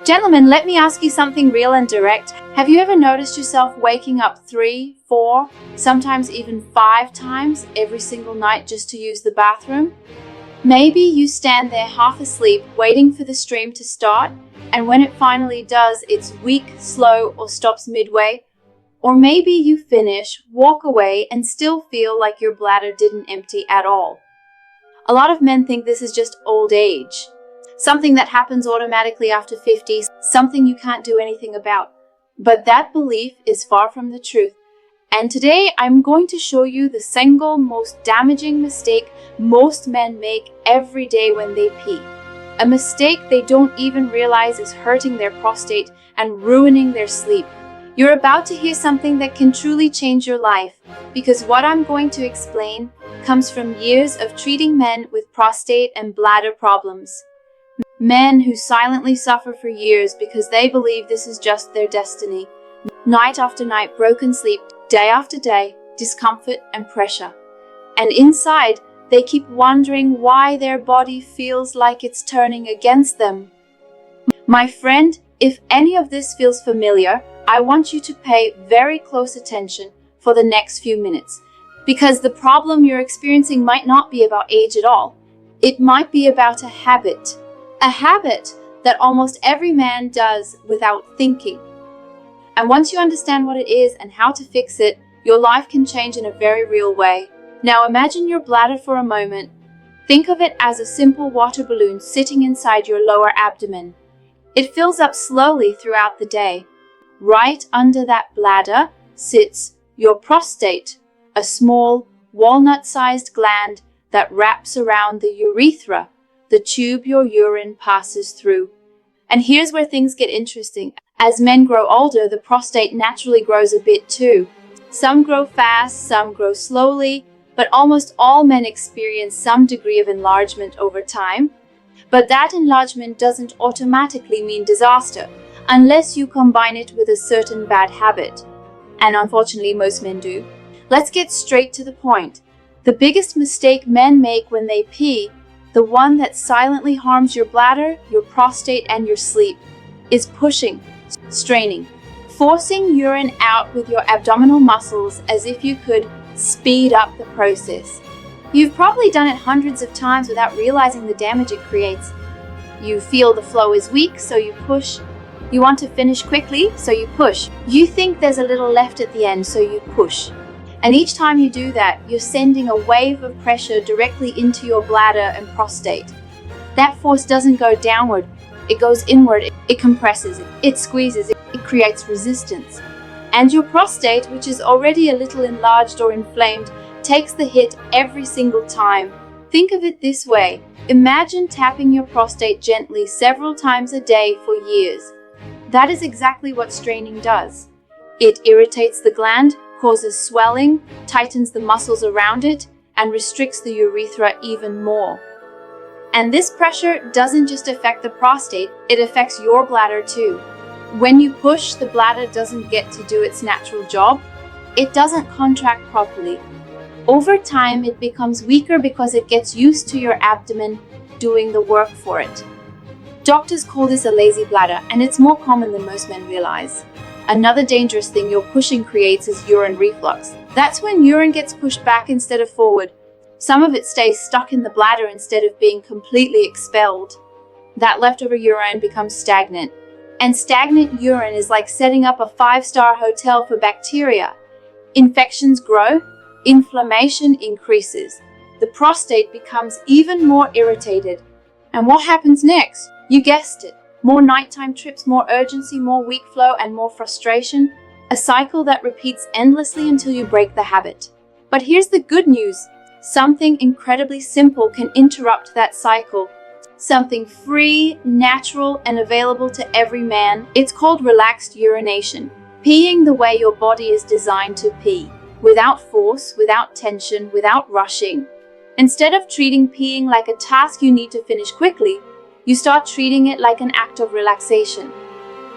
Gentlemen, let me ask you something real and direct. Have you ever noticed yourself waking up 3, 4, sometimes even 5 times every single night just to use the bathroom? Maybe you stand there half asleep waiting for the stream to start, and when it finally does, it's weak, slow, or stops midway. Or maybe you finish, walk away, and still feel like your bladder didn't empty at all. A lot of men think this is just old age. Something that happens automatically after 50, something you can't do anything about. But that belief is far from the truth. And today I'm going to show you the single most damaging mistake most men make every day when they pee. A mistake they don't even realize is hurting their prostate and ruining their sleep. You're about to hear something that can truly change your life, because what I'm going to explain comes from years of treating men with prostate and bladder problems. Men who silently suffer for years because they believe this is just their destiny. Night after night, broken sleep, day after day, discomfort and pressure. And inside, they keep wondering why their body feels like it's turning against them. My friend, if any of this feels familiar, I want you to pay very close attention for the next few minutes, because the problem you're experiencing might not be about age at all. It might be about a habit. A habit that almost every man does without thinking. And once you understand what it is and how to fix it, your life can change in a very real way. Now imagine your bladder for a moment. Think of it as a simple water balloon sitting inside your lower abdomen. It fills up slowly throughout the day. Right under that bladder sits your prostate, a small walnut-sized gland that wraps around the urethra, the tube your urine passes through. And here's where things get interesting. As men grow older, the prostate naturally grows a bit too. Some grow fast, some grow slowly, but almost all men experience some degree of enlargement over time. But that enlargement doesn't automatically mean disaster, unless you combine it with a certain bad habit. And unfortunately, most men do. Let's get straight to the point. The biggest mistake men make when they pee, the one that silently harms your bladder, your prostate, and your sleep, is pushing, straining, forcing urine out with your abdominal muscles as if you could speed up the process. You've probably done it hundreds of times without realizing the damage it creates. You feel the flow is weak, so you push. You want to finish quickly, so you push. You think there's a little left at the end, so you push. And each time you do that, you're sending a wave of pressure directly into your bladder and prostate. That force doesn't go downward, it goes inward, it compresses, it squeezes, it creates resistance. And your prostate, which is already a little enlarged or inflamed, takes the hit every single time. Think of it this way. Imagine tapping your prostate gently several times a day for years. That is exactly what straining does. It irritates the gland, causes swelling, tightens the muscles around it, and restricts the urethra even more. And this pressure doesn't just affect the prostate, it affects your bladder too. When you push, the bladder doesn't get to do its natural job. It doesn't contract properly. Over time, it becomes weaker because it gets used to your abdomen doing the work for it. Doctors call this a lazy bladder, and it's more common than most men realize. Another dangerous thing your pushing creates is urine reflux. That's when urine gets pushed back instead of forward. Some of it stays stuck in the bladder instead of being completely expelled. That leftover urine becomes stagnant. And stagnant urine is like setting up a 5-star hotel for bacteria. Infections grow, inflammation increases. The prostate becomes even more irritated. And what happens next? You guessed it. More nighttime trips, more urgency, more weak flow, and more frustration. A cycle that repeats endlessly until you break the habit. But here's the good news. Something incredibly simple can interrupt that cycle. Something free, natural, and available to every man. It's called relaxed urination. Peeing the way your body is designed to pee. Without force, without tension, without rushing. Instead of treating peeing like a task you need to finish quickly, you start treating it like an act of relaxation.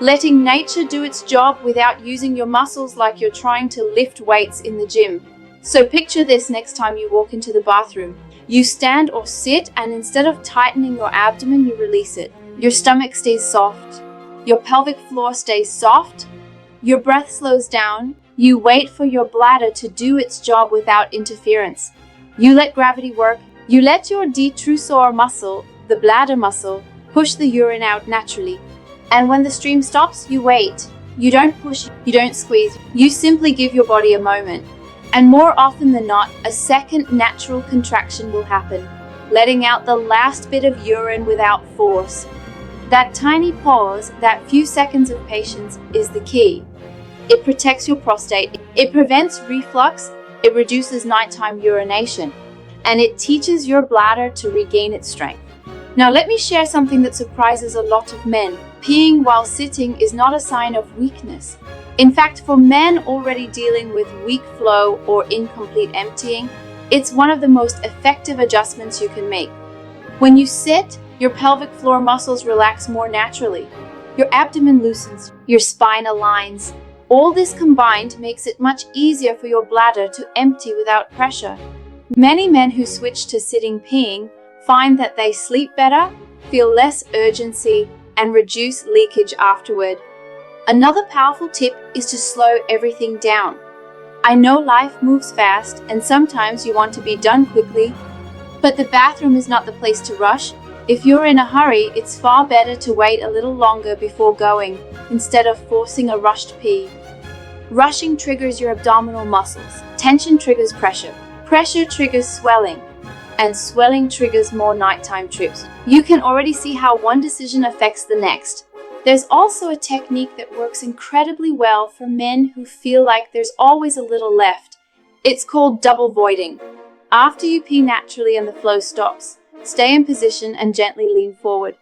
Letting nature do its job without using your muscles like you're trying to lift weights in the gym. So picture this next time you walk into the bathroom. You stand or sit, and instead of tightening your abdomen, you release it. Your stomach stays soft. Your pelvic floor stays soft, your breath slows down, you wait for your bladder to do its job without interference. You let gravity work, you let your detrusor muscle, the bladder muscle, push the urine out naturally. And when the stream stops, you wait. You don't push, you don't squeeze, you simply give your body a moment. And more often than not, a second natural contraction will happen, letting out the last bit of urine without force. That tiny pause, that few seconds of patience, is the key. It protects your prostate, it prevents reflux, it reduces nighttime urination, and it teaches your bladder to regain its strength. Now let me share something that surprises a lot of men. Peeing while sitting is not a sign of weakness. In fact, for men already dealing with weak flow or incomplete emptying, it's one of the most effective adjustments you can make. When you sit, your pelvic floor muscles relax more naturally. Your abdomen loosens, your spine aligns. All this combined makes it much easier for your bladder to empty without pressure. Many men who switch to sitting peeing find that they sleep better, feel less urgency, and reduce leakage afterward. Another powerful tip is to slow everything down. I know life moves fast and sometimes you want to be done quickly, but the bathroom is not the place to rush. If you're in a hurry, it's far better to wait a little longer before going instead of forcing a rushed pee. Rushing triggers your abdominal muscles. Tension triggers pressure. Pressure triggers swelling. And swelling triggers more nighttime trips. You can already see how one decision affects the next. There's also a technique that works incredibly well for men who feel like there's always a little left. It's called double voiding. After you pee naturally and the flow stops, stay in position and gently lean forward.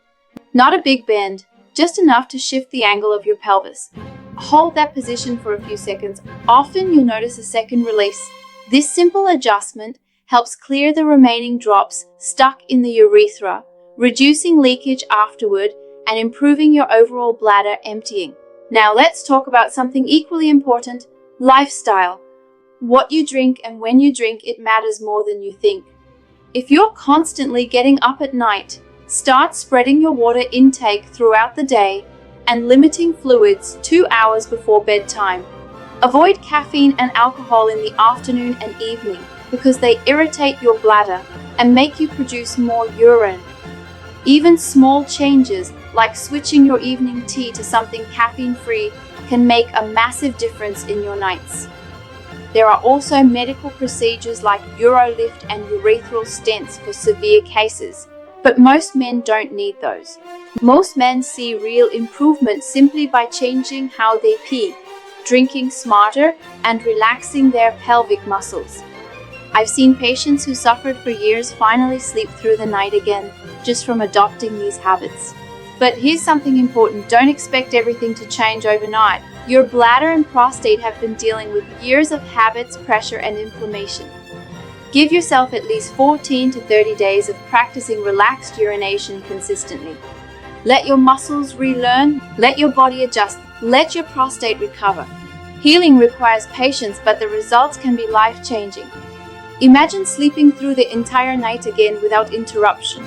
Not a big bend, just enough to shift the angle of your pelvis. Hold that position for a few seconds. Often you'll notice a second release. This simple adjustment helps clear the remaining drops stuck in the urethra, reducing leakage afterward and improving your overall bladder emptying. Now let's talk about something equally important, lifestyle. What you drink and when you drink, it matters more than you think. If you're constantly getting up at night, start spreading your water intake throughout the day and limiting fluids 2 hours before bedtime. Avoid caffeine and alcohol in the afternoon and evening because they irritate your bladder and make you produce more urine. Even small changes like switching your evening tea to something caffeine-free can make a massive difference in your nights. There are also medical procedures like urolift and urethral stents for severe cases, but most men don't need those. Most men see real improvement simply by changing how they pee, drinking smarter, and relaxing their pelvic muscles. I've seen patients who suffered for years finally sleep through the night again, just from adopting these habits. But here's something important, don't expect everything to change overnight. Your bladder and prostate have been dealing with years of habits, pressure, and inflammation. Give yourself at least 14 to 30 days of practicing relaxed urination consistently. Let your muscles relearn, let your body adjust, let your prostate recover. Healing requires patience, but the results can be life-changing. Imagine sleeping through the entire night again without interruption.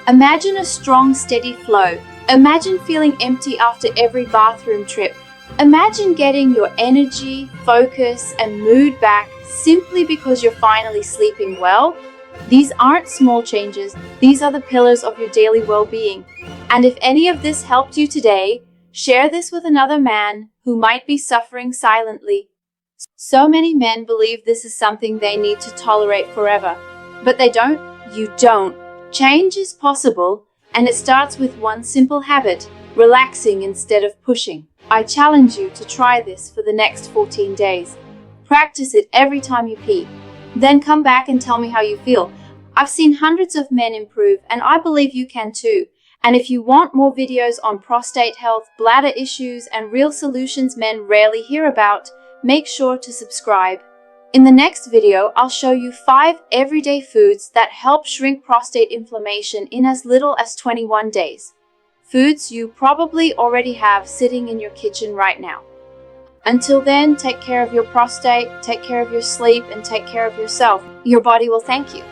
Imagine a strong, steady flow. Imagine feeling empty after every bathroom trip. Imagine getting your energy, focus, and mood back simply because you're finally sleeping well. These aren't small changes, these are the pillars of your daily well-being. And if any of this helped you today, share this with another man who might be suffering silently. So many men believe this is something they need to tolerate forever, but they don't. You don't. Change is possible, and it starts with one simple habit, relaxing instead of pushing. I challenge you to try this for the next 14 days. Practice it every time you pee. Then come back and tell me how you feel. I've seen hundreds of men improve, and I believe you can too. And if you want more videos on prostate health, bladder issues, and real solutions men rarely hear about, make sure to subscribe. In the next video, I'll show you 5 everyday foods that help shrink prostate inflammation in as little as 21 days. Foods you probably already have sitting in your kitchen right now. Until then, take care of your prostate, take care of your sleep, and take care of yourself. Your body will thank you.